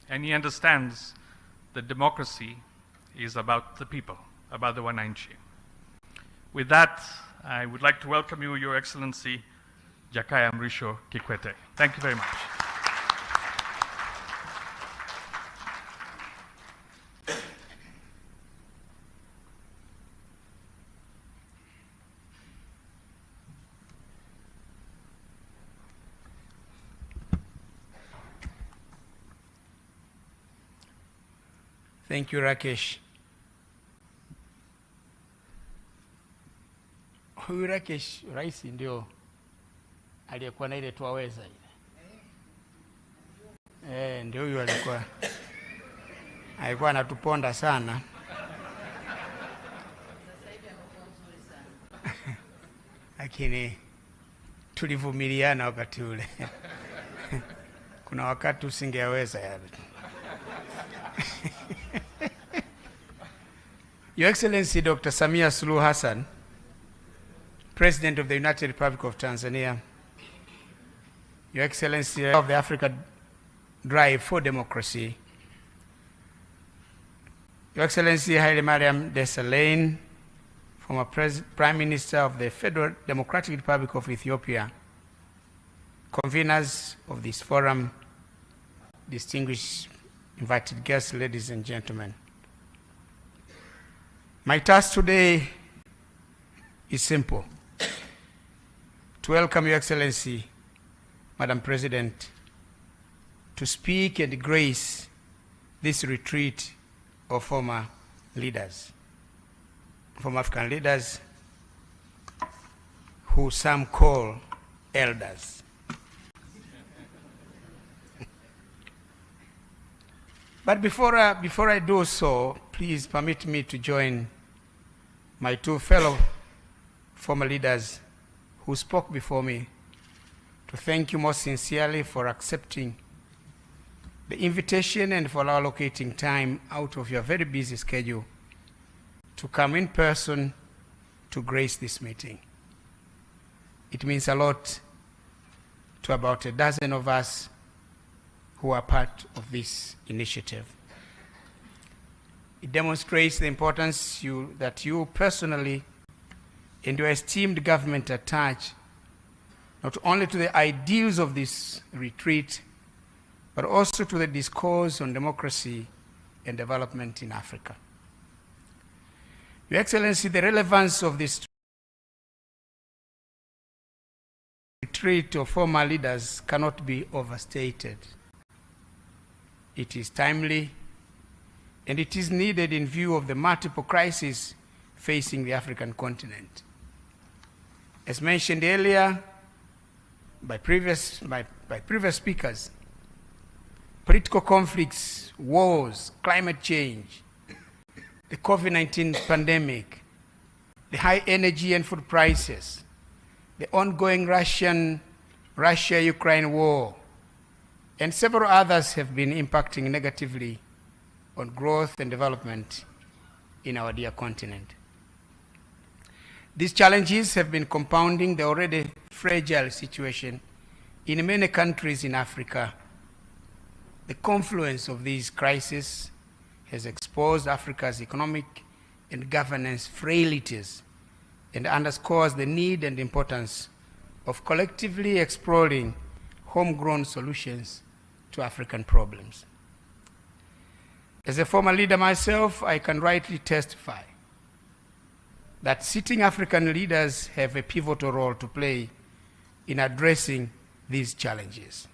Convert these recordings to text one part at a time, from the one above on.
and he understands that democracy is about the people, about the wananchi. With that, I would like to welcome you, Your Excellency, Jakaya Mrisho Kikwete. Thank you very much. Thank you, Rakesh. Huyu Rakesh, Rais ndio aliyekuwa na ile tuwaweza ile. Ndio huyu alikuwa anatuponda sana. Lakini tulivumiliana wakati ule. Kuna wakati usingeweza yale. Your Excellency Dr. Samia Suluhu Hassan, President of the United Republic of Tanzania, Your Excellency of the Africa Drive for Democracy, Your Excellency Haile Mariam Desalegn, former Prime Minister of the Federal Democratic Republic of Ethiopia, conveners of this forum, distinguished invited guests, ladies and gentlemen. My task today is simple: to welcome Your Excellency, Madam President, to speak and grace this retreat of former leaders, former African leaders who some call elders. But before I do so, please permit me to join my two fellow former leaders who spoke before me to thank you most sincerely for accepting the invitation and for allocating time out of your very busy schedule to come in person to grace this meeting. It means a lot to about a dozen of us who are part of this initiative. It demonstrates the importance that you personally and your esteemed government attach not only to the ideals of this retreat, but also to the discourse on democracy and development in Africa. Your Excellency, the relevance of this retreat of former leaders cannot be overstated. It is timely, and it is needed in view of the multiple crises facing the African continent. As mentioned earlier by previous speakers, political conflicts, wars, climate change, the COVID-19 pandemic, the high energy and food prices, the ongoing Russia-Ukraine war, and several others have been impacting negatively on growth and development in our dear continent. These challenges have been compounding the already fragile situation in many countries in Africa. The confluence of these crises has exposed Africa's economic and governance frailties and underscores the need and importance of collectively exploring homegrown solutions to African problems. As a former leader myself, I can rightly testify that sitting African leaders have a pivotal role to play in addressing these challenges.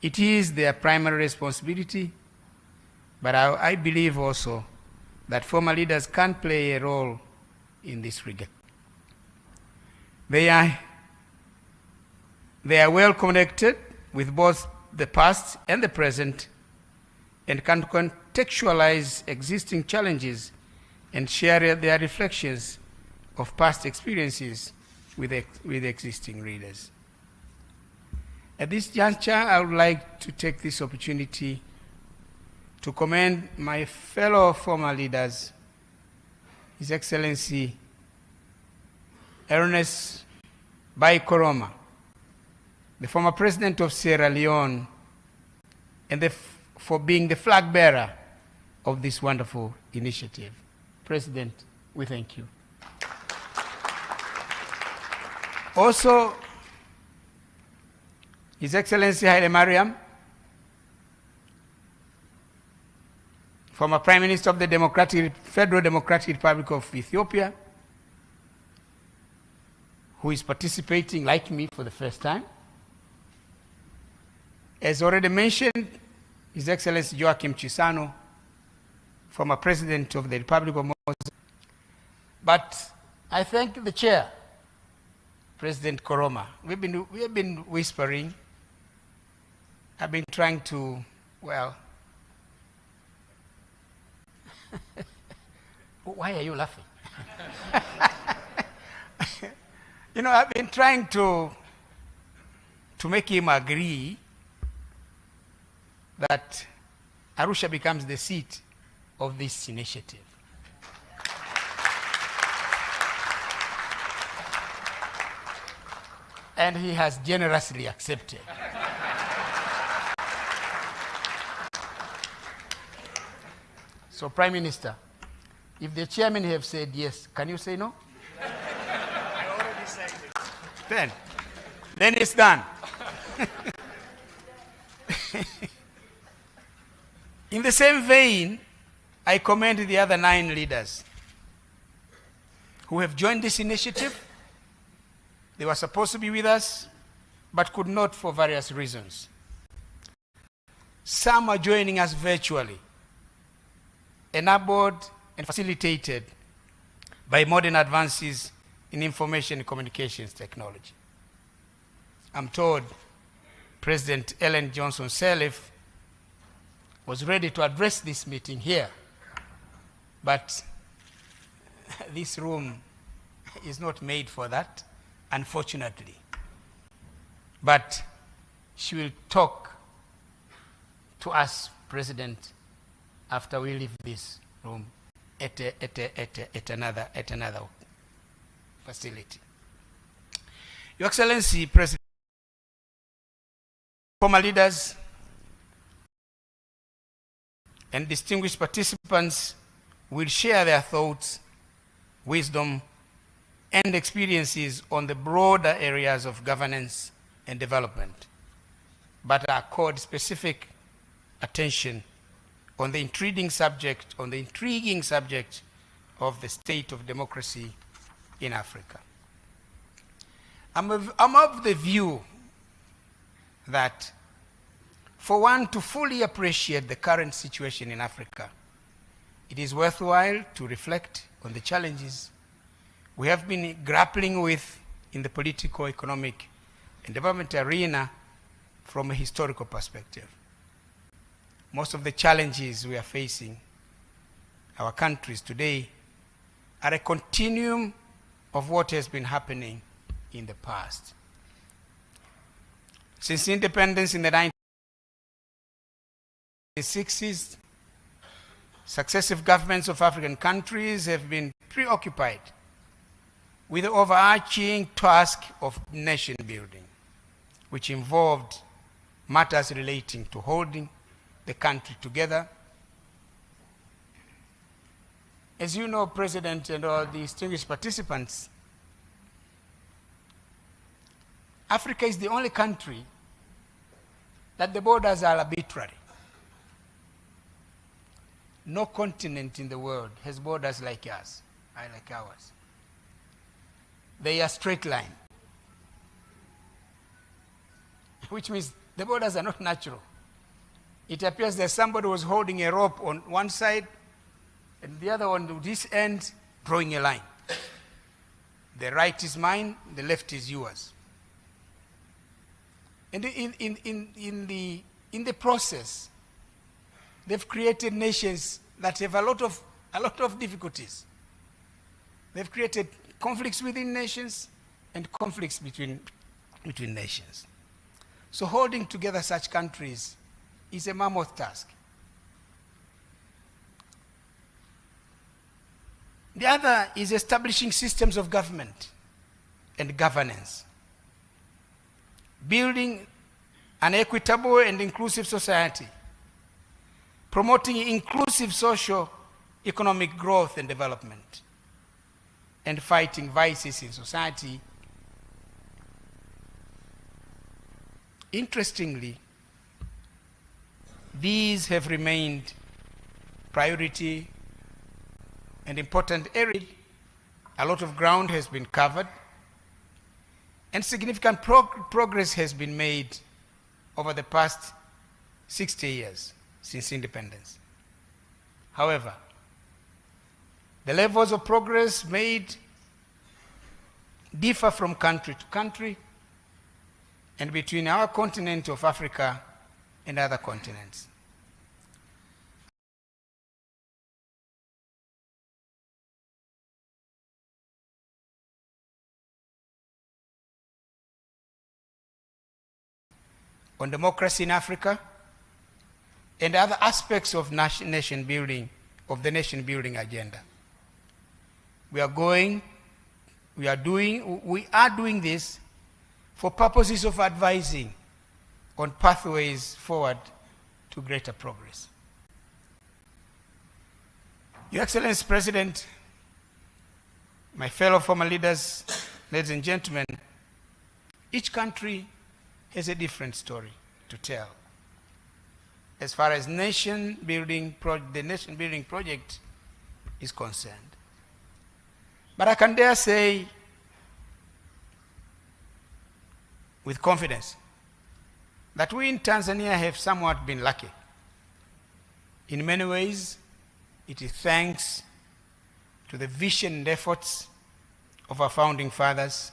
It is their primary responsibility, but I believe also that former leaders can play a role in this regard. They are well connected with both the past and the present, and can contextualize existing challenges and share their reflections of past experiences with existing readers. At this juncture, I would like to take this opportunity to commend my fellow former leaders, His Excellency Ernest Bai Koroma, the former President of Sierra Leone, and for being the flag bearer of this wonderful initiative. President, we thank you. Also, His Excellency Haile Mariam, former Prime Minister of the Federal Democratic Republic of Ethiopia, who is participating, like me, for the first time. As already mentioned, His Excellency Joachim Chissano, former President of the Republic of Mozambique. But I thank the Chair, President Koroma. We have been whispering. I've been trying to, well, why are you laughing? You know, I've been trying to make him agree that Arusha becomes the seat of this initiative. And he has generously accepted. So, Prime Minister, if the chairman have said yes, can you say no? I already said it. Then it's done. In the same vein, I commend the other 9 leaders who have joined this initiative. They were supposed to be with us, but could not for various reasons. Some are joining us virtually, enabled and facilitated by modern advances in information and communications technology. I'm told President Ellen Johnson Sirleaf was ready to address this meeting here, but this room is not made for that, unfortunately. But she will talk to us, President, after we leave this room at another facility. Your Excellency, President, former leaders and distinguished participants will share their thoughts, wisdom, and experiences on the broader areas of governance and development, but accord specific attention on the intriguing subject of the state of democracy in Africa. I'm of the view that for one to fully appreciate the current situation in Africa, it is worthwhile to reflect on the challenges we have been grappling with in the political, economic, and development arena from a historical perspective. Most of the challenges we are facing, our countries today, are a continuum of what has been happening in the past. Since independence in the 1960s, successive governments of African countries have been preoccupied with the overarching task of nation building, which involved matters relating to holding the country together. As you know, President, and all the distinguished participants, Africa is the only country that the borders are arbitrary. No continent in the world has borders like ours. They are straight line, which means the borders are not natural. It appears that somebody was holding a rope on one side and the other on this end, drawing a line. The right is mine, the left is yours. And in the process, they've created nations that have a lot of difficulties. They've created conflicts within nations and conflicts between nations. So holding together such countries is a mammoth task. The other is establishing systems of government and governance, building an equitable and inclusive society promoting inclusive social economic growth and development, and fighting vices in society. Interestingly, these have remained priority and important areas. A lot of ground has been covered, and significant progress has been made over the past 60 years since independence. However, the levels of progress made differ from country to country and between our continent of Africa and other continents. On democracy in Africa and other aspects of nation building, of the nation building agenda. We are doing this for purposes of advising on pathways forward to greater progress. Your Excellency President, my fellow former leaders, ladies and gentlemen, each country has a different story to tell as far as the nation building project is concerned. But I can dare say with confidence that we in Tanzania have somewhat been lucky. In many ways, it is thanks to the vision and efforts of our founding fathers,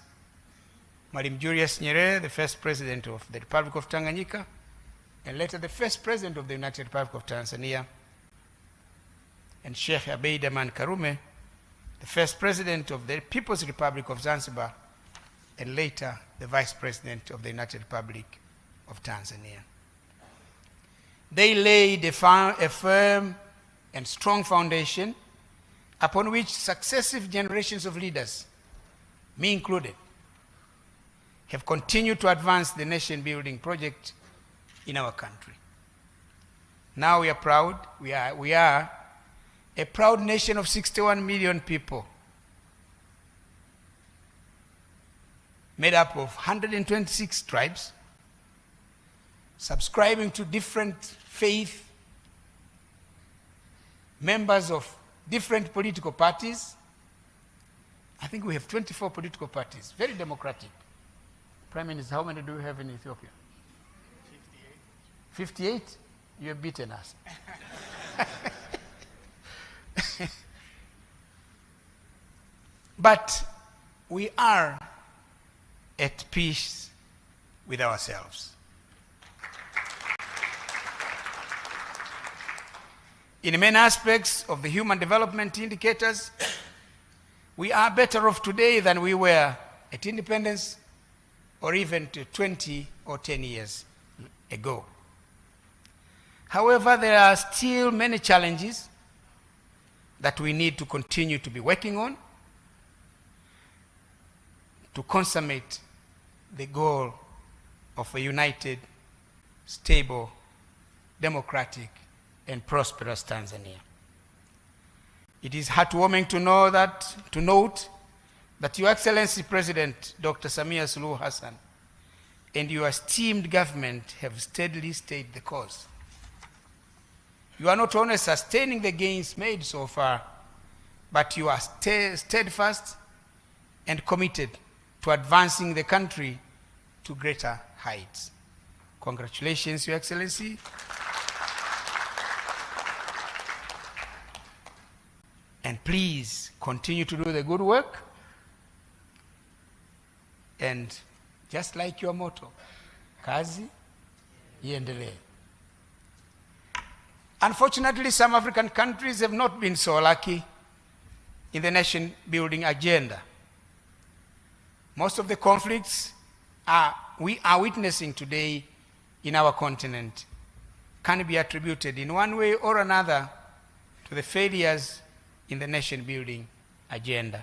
Mwalimu Julius Nyerere, the first president of the Republic of Tanganyika, and later the first president of the United Republic of Tanzania, and Sheikh Abeid Aman Karume, the first president of the People's Republic of Zanzibar, and later the vice president of the United Republic of Tanzania. They laid a firm and strong foundation upon which successive generations of leaders, me included, have continued to advance the nation-building project in our country. Now we are proud. We are a proud nation of 61 million people, made up of 126 tribes, subscribing to different faith, members of different political parties. I think we have 24 political parties, very democratic. Prime Minister, how many do we have in Ethiopia? 58. 58? You have beaten us. But we are at peace with ourselves. In many aspects of the human development indicators, we are better off today than we were at independence or even 20 or 10 years ago. However, there are still many challenges that we need to continue to be working on to consummate the goal of a united, stable, democratic, and prosperous Tanzania. It is heartwarming to note that Your Excellency President Dr. Samia Suluhu Hassan and your esteemed government have steadily stayed the course. You are not only sustaining the gains made so far, but you are steadfast and committed to advancing the country to greater heights. Congratulations, Your Excellency. And please continue to do the good work. And just like your motto, kazi iendelee. Unfortunately, some African countries have not been so lucky in the nation-building agenda. Most of the conflicts we are witnessing today in our continent can be attributed in one way or another to the failures in the nation-building agenda.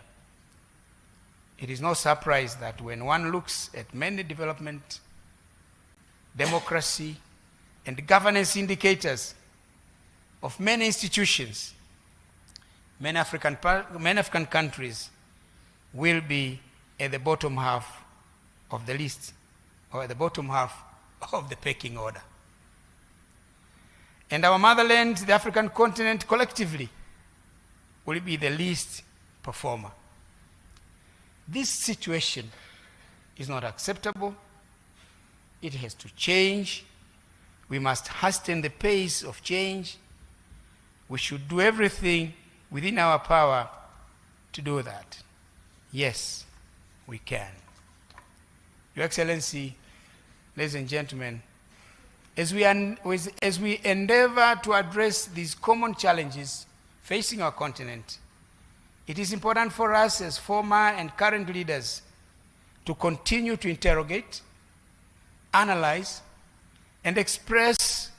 It is no surprise that when one looks at many development, democracy, and governance indicators, of many institutions, many African countries will be at the bottom half of the list, or at the bottom half of the pecking order. And our motherland, the African continent, collectively will be the least performer. This situation is not acceptable. It has to change. We must hasten the pace of change. We should do everything within our power to do that. Yes, we can. Your Excellency, ladies and gentlemen, as we endeavor to address these common challenges facing our continent, it is important for us as former and current leaders to continue to interrogate, analyze, and express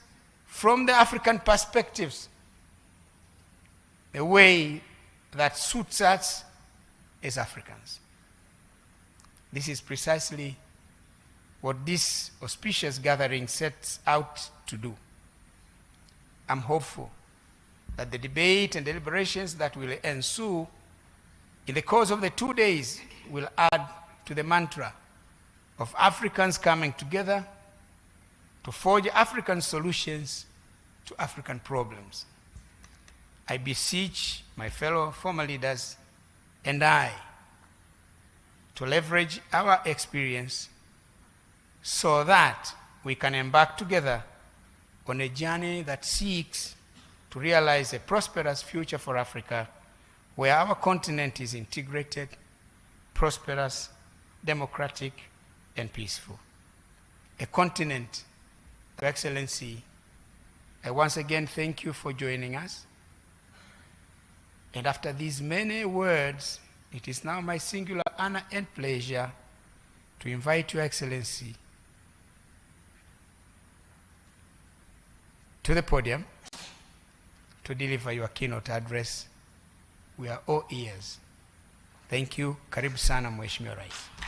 from the African perspectives the way that suits us as Africans. This is precisely what this auspicious gathering sets out to do. I'm hopeful that the debate and deliberations that will ensue in the course of the 2 days will add to the mantra of Africans coming together to forge African solutions to African problems. I beseech my fellow former leaders and I to leverage our experience so that we can embark together on a journey that seeks to realize a prosperous future for Africa, where our continent is integrated, prosperous, democratic, and peaceful. A continent, Your Excellency, I once again thank you for joining us. And after these many words, it is now my singular honor and pleasure to invite Your Excellency to the podium to deliver your keynote address. We are all ears. Thank you. Karibu sana Mheshimiwa Rais.